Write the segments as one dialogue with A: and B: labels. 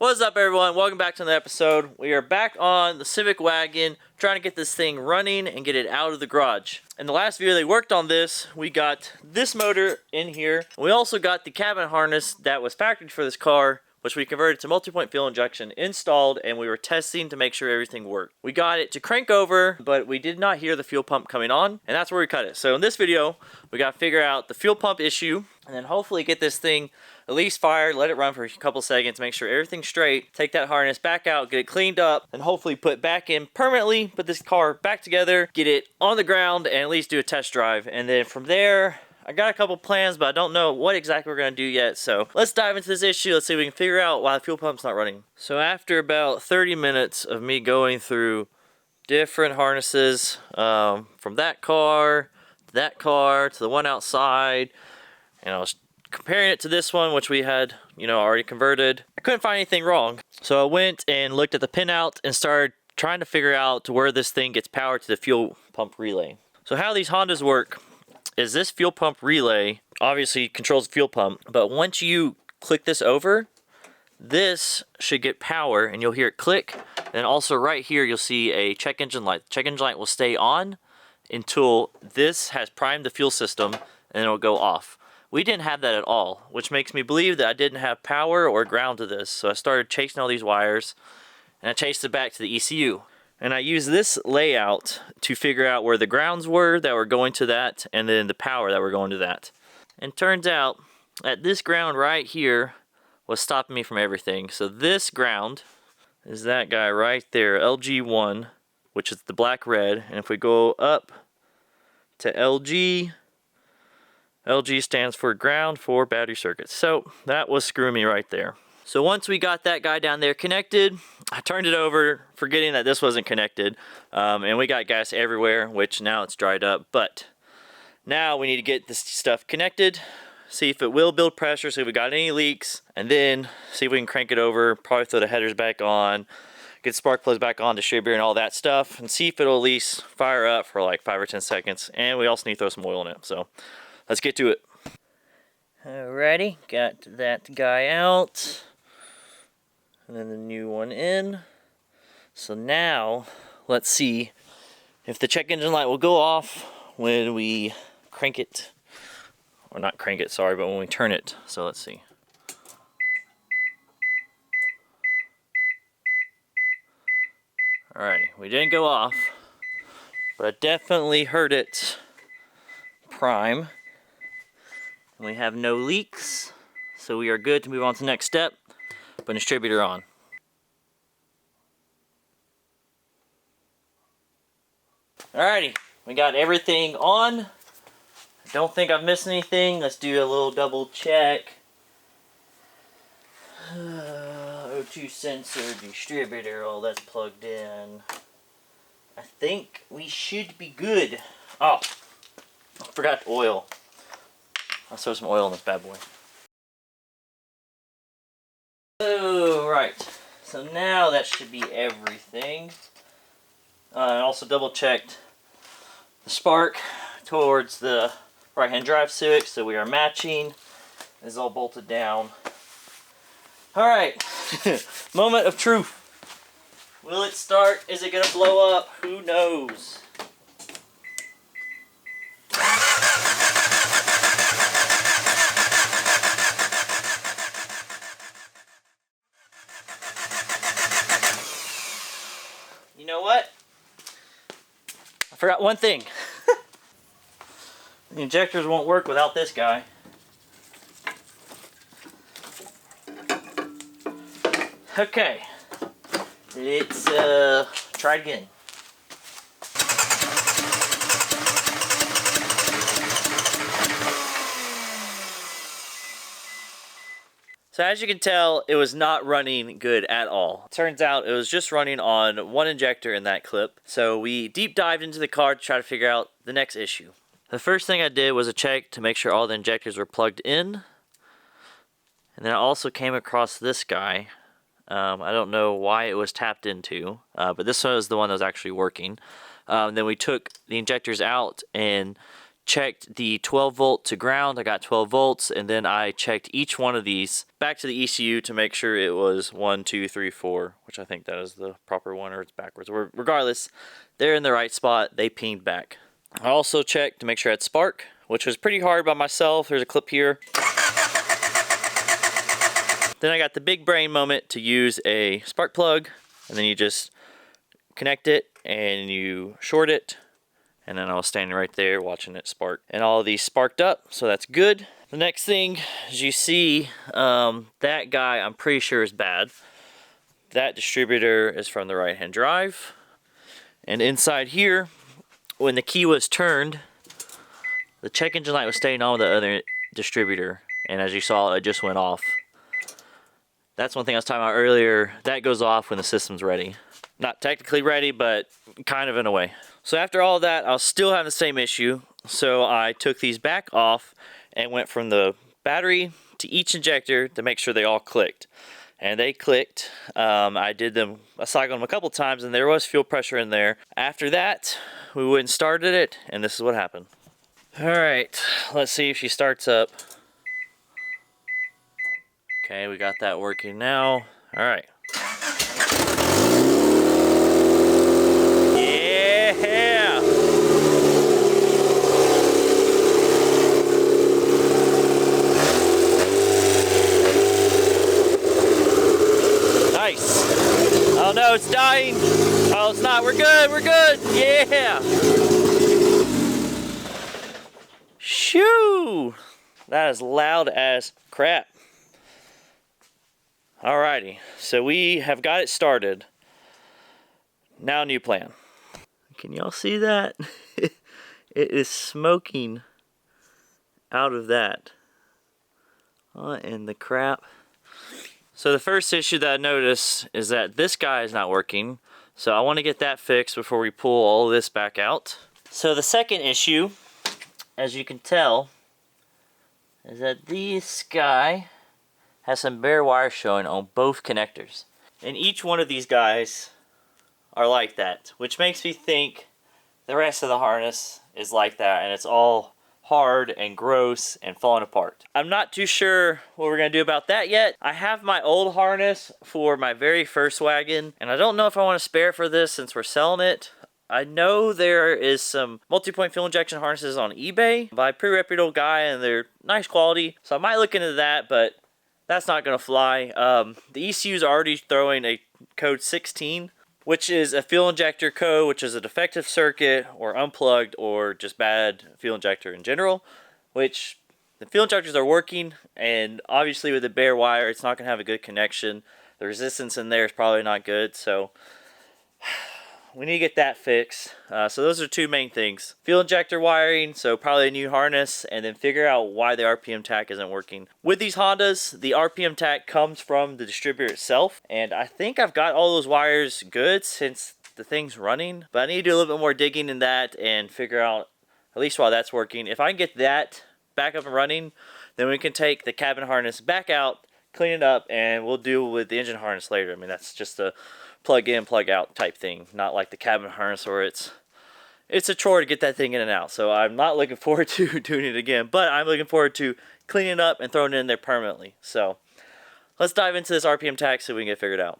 A: What's up, everyone? Welcome back to another episode. We are back on the Civic Wagon, trying to get this thing running and get it out of the garage. In the last video they worked on this, we got this motor in here. We also got the cabin harness that was factored for this car, which we converted to multi-point fuel injection, installed, and we were testing to make sure everything worked. We got it to crank over, but we did not hear the fuel pump coming on, and that's where we cut it. So in this video, we got to figure out the fuel pump issue, and then hopefully get this thing at least fired, let it run for a couple seconds, make sure everything's straight, take that harness back out, get it cleaned up, and hopefully put back in permanently, put this car back together, get it on the ground, and at least do a test drive. And then from there, I got a couple plans, but I don't know what exactly we're going to do yet. So let's dive into this issue. Let's see if we can figure out why the fuel pump's not running. So after about 30 minutes of me going through different harnesses, from that car, to the one outside, and I was comparing it to this one, which we had, already converted, I couldn't find anything wrong. So I went and looked at the pinout and started trying to figure out where this thing gets power to the fuel pump relay. So how these Hondas work is this fuel pump relay obviously controls the fuel pump, but once you click this over, this should get power and you'll hear it click. And also right here you'll see a check engine light. The check engine light will stay on until this has primed the fuel system, and it'll go off. We didn't have that at all, which makes me believe that I didn't have power or ground to this. So I started chasing all these wires, and I chased it back to the ECU. And I used this layout to figure out where the grounds were that were going to that, and then the power that were going to that. And turns out that this ground right here was stopping me from everything. So this ground is that guy right there, LG1, which is the black-red. And if we go up to LG, LG stands for ground for battery circuits. So that was screwing me right there. So once we got that guy down there connected, I turned it over, forgetting that this wasn't connected. And we got gas everywhere, which now it's dried up. But now we need to get this stuff connected, see if it will build pressure, see if we got any leaks, and then see if we can crank it over, probably throw the headers back on, get spark plugs back on, distributor and all that stuff, and see if it'll at least fire up for like 5 or 10 seconds. And we also need to throw some oil in it. So let's get to it. Alrighty, got that guy out, and then the new one in. So now, let's see if the check engine light will go off when we crank it, or not crank it, sorry, but when we turn it. So let's see. Alrighty, we didn't go off, but I definitely heard it prime. And we have no leaks, so we are good to move on to the next step. Put a distributor on. Alrighty, we got everything on. I don't think I've missed anything. Let's do a little double check. O2 sensor, distributor, all that's plugged in. I think we should be good. Oh, I forgot oil. I'll throw some oil in this bad boy. Alright, so now that should be everything. I also double checked the spark towards the right hand drive Civic, so we are matching. It's all bolted down. Alright, moment of truth. Will it start? Is it going to blow up? Who knows? You know what? I forgot one thing. The injectors won't work without this guy. Okay. Let's try it again. So as you can tell, it was not running good at all. Turns out it was just running on one injector in that clip. So we deep dived into the car to try to figure out the next issue. The first thing I did was a check to make sure all the injectors were plugged in. And then I also came across this guy. I don't know why it was tapped into, but this one was the one that was actually working. Then we took the injectors out and checked the 12 volt to ground. I got 12 volts, and then I checked each one of these back to the ECU to make sure it was 1, 2, 3, 4, which I think that is the proper one, or it's backwards. Regardless, they're in the right spot. They pinged back. I also checked to make sure I had spark, which was pretty hard by myself. There's a clip here. Then I got the big brain moment to use a spark plug, and then you just connect it and you short it, and then I was standing right there watching it spark, and all of these sparked up, so that's good. The next thing, as you see, that guy I'm pretty sure is bad. That distributor is from the right hand drive, and inside here, when the key was turned, the check engine light was staying on with the other distributor, and as you saw, it just went off. That's one thing I was talking about earlier. That goes off when the system's ready. Not technically ready, but kind of in a way. So after all that, I'll still have the same issue. So I took these back off and went from the battery to each injector to make sure they all clicked. And they clicked. I cycled them a couple times, and there was fuel pressure in there. After that, we went and started it, and this is what happened. All right, let's see if she starts up. Okay, we got that working now. All right. Yeah! Nice. Oh no, it's dying. Oh, it's not. We're good. We're good. Yeah. Shoo! That is loud as crap. Alrighty, so we have got it started. Now, new plan. Can y'all see that? It is smoking out of that. What in the crap? So the first issue that I noticed is that this guy is not working. So I want to get that fixed before we pull all this back out. So the second issue, as you can tell, is that this guy has some bare wire showing on both connectors. And each one of these guys are like that, which makes me think the rest of the harness is like that, and it's all hard and gross and falling apart. I'm not too sure what we're gonna do about that yet. I have my old harness for my very first wagon, and I don't know if I want to spare for this since we're selling it. I know there is some multi-point fuel injection harnesses on eBay by a pretty reputable guy, and they're nice quality, so I might look into that, but that's not going to fly. The ECU is already throwing a code 16, which is a fuel injector code, which is a defective circuit or unplugged or just bad fuel injector in general, which the fuel injectors are working, and obviously with the bare wire, it's not going to have a good connection. The resistance in there is probably not good, so we need to get that fixed. So those are two main things. Fuel injector wiring, so probably a new harness, and then figure out why the RPM tach isn't working. With these Hondas, the RPM tach comes from the distributor itself, and I think I've got all those wires good since the thing's running, but I need to do a little bit more digging in that and figure out, at least while that's working, if I can get that back up and running, then we can take the cabin harness back out, clean it up, and we'll deal with the engine harness later. I mean, that's just a plug in, plug out type thing, not like the cabin harness where it's a chore to get that thing in and out. So I'm not looking forward to doing it again, but I'm looking forward to cleaning it up and throwing it in there permanently. So let's dive into this RPM tach so we can get figured out.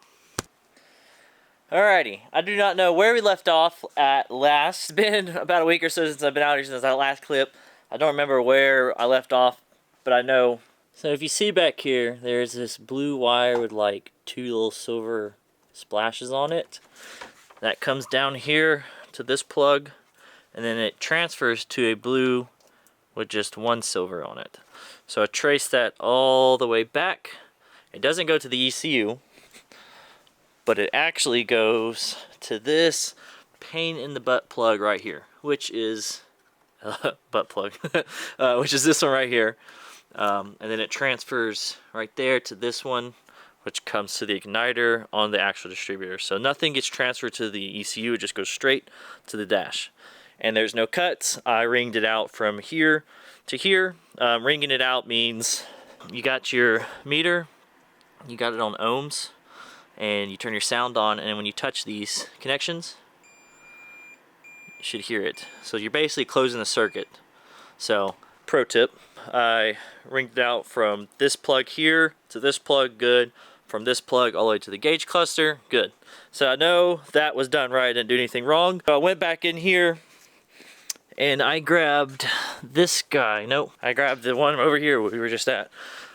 A: Alrighty, I do not know where we left off at last. It's been about a week or so since I've been out here since that last clip. I don't remember where I left off, but I know. So if you see back here, there's this blue wire with like two little silver splashes on it. That comes down here to this plug, and then it transfers to a blue with just one silver on it. So I trace that all the way back. It doesn't go to the ECU, but it actually goes to this pain in the butt plug right here, which is butt plug, which is this one right here. And then it transfers right there to this one, which comes to the igniter on the actual distributor. So nothing gets transferred to the ECU, it just goes straight to the dash. And there's no cuts. I ringed it out from here to here. Ringing it out means you got your meter, you got it on ohms, and you turn your sound on, and when you touch these connections, you should hear it. So you're basically closing the circuit. So, pro tip, I ringed it out from this plug here to this plug, good. From this plug all the way to the gauge cluster, good. So I know that was done right, I didn't do anything wrong. So I went back in here and I grabbed this guy. Nope, I grabbed the one over here where we were just at.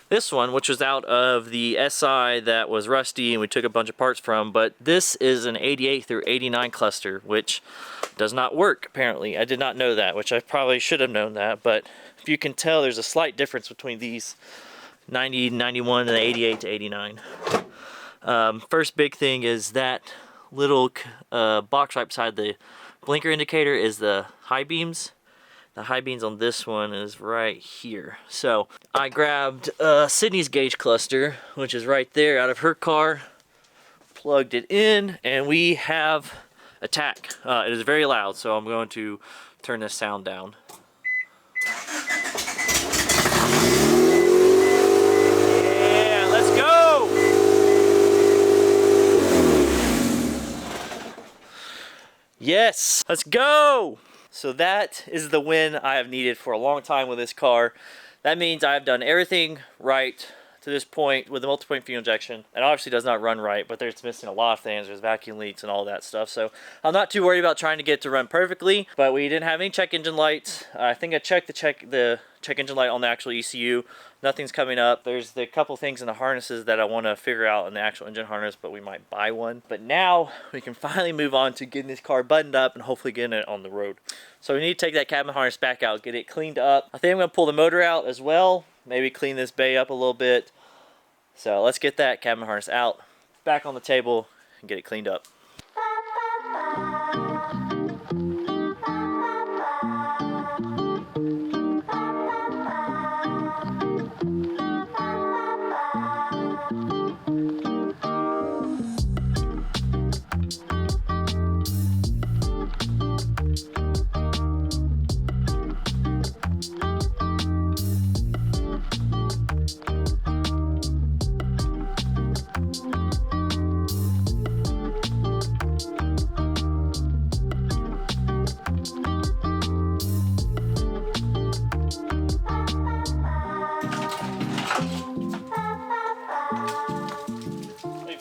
A: This one, which was out of the SI that was rusty and we took a bunch of parts from, but this is an 88 through 89 cluster, which does not work apparently. I did not know that, which I probably should have known that, but if you can tell, there's a slight difference between these 90, 91, and 88 to 89. First big thing is that little box right beside the blinker indicator is the high beams. The high beams on this one is right here. So I grabbed Sydney's gauge cluster, which is right there out of her car, plugged it in, and we have attack. It is very loud, so I'm going to turn this sound down. Yeah, let's go! Yes, let's go! So that is the win I have needed for a long time with this car. That means I've done everything right to this point with the multi-point fuel injection. It obviously does not run right, but there's missing a lot of things. There's vacuum leaks and all that stuff. So I'm not too worried about trying to get it to run perfectly, but we didn't have any check engine lights. I think I checked the check engine light on the actual ECU. Nothing's coming up. There's the couple things in the harnesses that I want to figure out in the actual engine harness, but we might buy one. But now we can finally move on to getting this car buttoned up and hopefully getting it on the road. So we need to take that cabin harness back out, get it cleaned up. I think I'm going to pull the motor out as well. Maybe clean this bay up a little bit. So let's get that cabin harness out, back on the table, and get it cleaned up.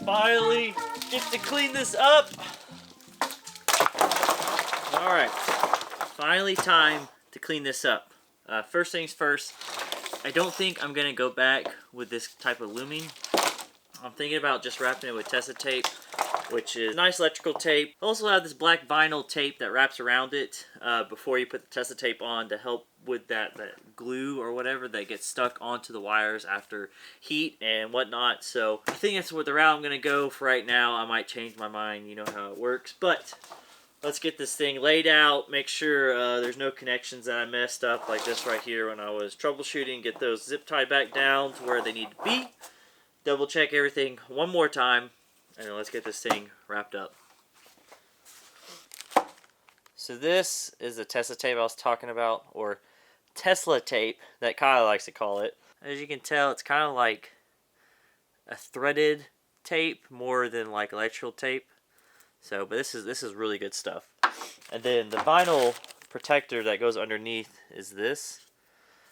A: Finally get to clean this up. Alright, finally time to clean this up. First things first, I don't think I'm going to go back with this type of looming. I'm thinking about just wrapping it with Tessa tape, which is nice electrical tape. I also have this black vinyl tape that wraps around it before you put the Tessa tape on to help with that glue or whatever that gets stuck onto the wires after heat and whatnot. So I think that's what the route I'm going to go for right now. I might change my mind, you know how it works. But let's get this thing laid out, make sure there's no connections that I messed up like this right here when I was troubleshooting. Get those zip tied back down to where they need to be. Double check everything one more time, and then let's get this thing wrapped up. So this is the Tessa tape I was talking about, or Tesla tape that Kyle likes to call it. As you can tell, it's kind of like a threaded tape more than like electrical tape. So, but this is really good stuff. And then the vinyl protector that goes underneath is this.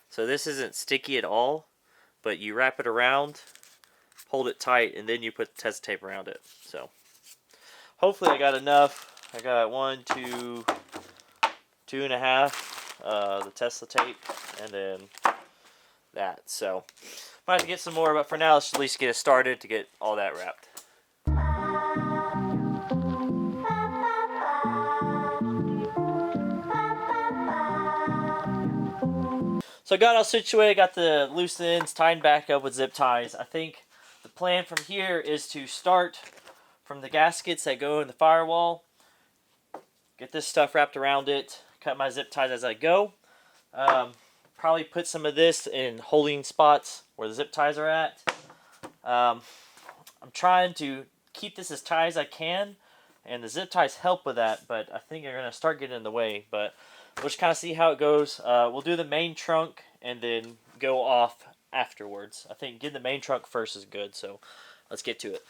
A: So this isn't sticky at all, but you wrap it around, hold it tight, and then you put the Tessa tape around it. So hopefully I got enough. I got 1, 2, 2.5 the Tesla tape, and then that. So might have to get some more, but for now let's at least get it started to get all that wrapped. So I got all situated, got the loose ends tied back up with zip ties. I think the plan from here is to start from the gaskets that go in the firewall, get this stuff wrapped around it, cut my zip ties as I go. Probably put some of this in holding spots where the zip ties are at. I'm trying to keep this as tight as I can, and the zip ties help with that, but I think they're going to start getting in the way. But we'll just kind of see how it goes. We'll do the main trunk and then go off afterwards. I think getting the main trunk first is good, so let's get to it.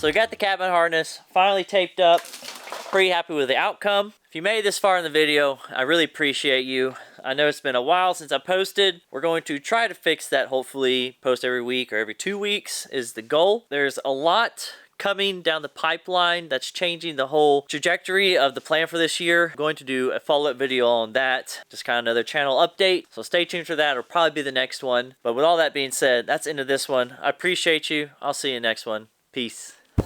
A: So we got the cabin harness finally taped up. Pretty happy with the outcome. If you made it this far in the video, I really appreciate you. I know it's been a while since I posted. We're going to try to fix that, hopefully post every week or every 2 weeks is the goal. There's a lot coming down the pipeline that's changing the whole trajectory of the plan for this year. I'm going to do a follow-up video on that, just kind of another channel update, so stay tuned for that. It'll probably be the next one. But with all that being said, that's the end of this one. I appreciate you. I'll see you next one. Peace.